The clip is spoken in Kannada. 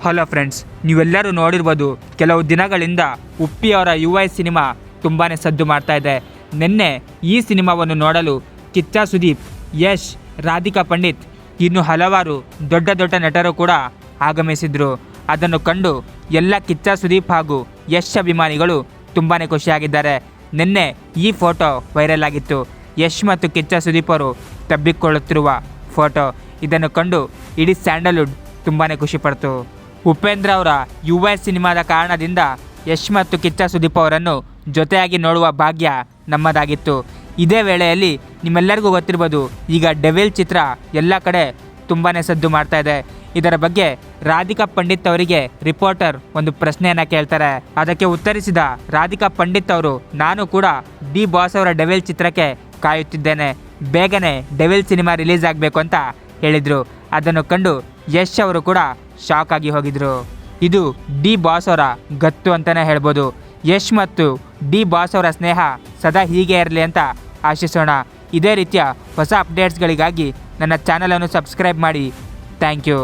ಹಲೋ ಫ್ರೆಂಡ್ಸ್, ನೀವೆಲ್ಲರೂ ನೋಡಿರ್ಬೋದು ಕೆಲವು ದಿನಗಳಿಂದ ಉಪ್ಪಿ ಅವರ UI ಸಿನಿಮಾ ತುಂಬಾ ಸದ್ದು ಮಾಡ್ತಾ ಇದೆ. ನಿನ್ನೆ ಈ ಸಿನಿಮಾವನ್ನು ನೋಡಲು ಕಿಚ್ಚ ಸುದೀಪ್, ಯಶ್, ರಾಧಿಕಾ ಪಂಡಿತ್ ಇನ್ನು ಹಲವಾರು ದೊಡ್ಡ ದೊಡ್ಡ ನಟರು ಕೂಡ ಆಗಮಿಸಿದ್ರು. ಅದನ್ನು ಕಂಡು ಎಲ್ಲ ಕಿಚ್ಚ ಸುದೀಪ್ ಹಾಗೂ ಯಶ್ ಅಭಿಮಾನಿಗಳು ತುಂಬಾ ಖುಷಿಯಾಗಿದ್ದಾರೆ. ನಿನ್ನೆ ಈ ಫೋಟೋ ವೈರಲ್ ಆಗಿತ್ತು. ಯಶ್ ಮತ್ತು ಕಿಚ್ಚ ಸುದೀಪ್ ಅವರು ತಬ್ಬಿಕೊಳ್ಳುತ್ತಿರುವ ಫೋಟೋ. ಇದನ್ನು ಕಂಡು ಇಡೀ ಸ್ಯಾಂಡಲ್ವುಡ್ ತುಂಬಾ ಖುಷಿಪಡ್ತು. ಉಪೇಂದ್ರ ಅವರ UI ಸಿನಿಮಾದ ಕಾರಣದಿಂದ ಯಶ್ ಮತ್ತು ಕಿಚ್ಚ ಸುದೀಪ್ ಅವರನ್ನು ಜೊತೆಯಾಗಿ ನೋಡುವ ಭಾಗ್ಯ ನಮ್ಮದಾಗಿತ್ತು. ಇದೇ ವೇಳೆಯಲ್ಲಿ ನಿಮ್ಮೆಲ್ಲರಿಗೂ ಗೊತ್ತಿರ್ಬೋದು, ಈಗ ಡೆವಿಲ್ ಚಿತ್ರ ಎಲ್ಲ ಕಡೆ ತುಂಬಾ ಸದ್ದು ಮಾಡ್ತಾ ಇದೆ. ಇದರ ಬಗ್ಗೆ ರಾಧಿಕಾ ಪಂಡಿತ್ ಅವರಿಗೆ ರಿಪೋರ್ಟರ್ ಒಂದು ಪ್ರಶ್ನೆಯನ್ನು ಕೇಳ್ತಾರೆ. ಅದಕ್ಕೆ ಉತ್ತರಿಸಿದ ರಾಧಿಕಾ ಪಂಡಿತ್ ಅವರು, ನಾನು ಕೂಡ ಡಿ ಬಾಸ್ ಅವರ ಡೆವಿಲ್ ಚಿತ್ರಕ್ಕೆ ಕಾಯುತ್ತಿದ್ದೇನೆ, ಬೇಗನೆ ಡೆವಿಲ್ ಸಿನಿಮಾ ರಿಲೀಸ್ ಆಗಬೇಕು ಅಂತ ಹೇಳಿದರು. ಅದನ್ನು ಕಂಡು ಯಶ್ ಅವರು ಕೂಡ ಶಾಕ್ ಆಗಿ ಹೋಗಿದ್ರು. ಇದು ಡಿ ಬಾಸ್ ಅವರ ಗತ್ತು ಅಂತಲೇ ಹೇಳ್ಬೋದು. ಯಶ್ ಮತ್ತು ಡಿ ಬಾಸ್ ಅವರ ಸ್ನೇಹ ಸದಾ ಹೀಗೆ ಇರಲಿ ಅಂತ ಆಶಿಸೋಣ. ಇದೇ ರೀತಿಯ ಹೊಸ ಅಪ್ಡೇಟ್ಸ್ಗಳಿಗಾಗಿ ನನ್ನ ಚಾನಲನ್ನು ಸಬ್ಸ್ಕ್ರೈಬ್ ಮಾಡಿ. Thank you.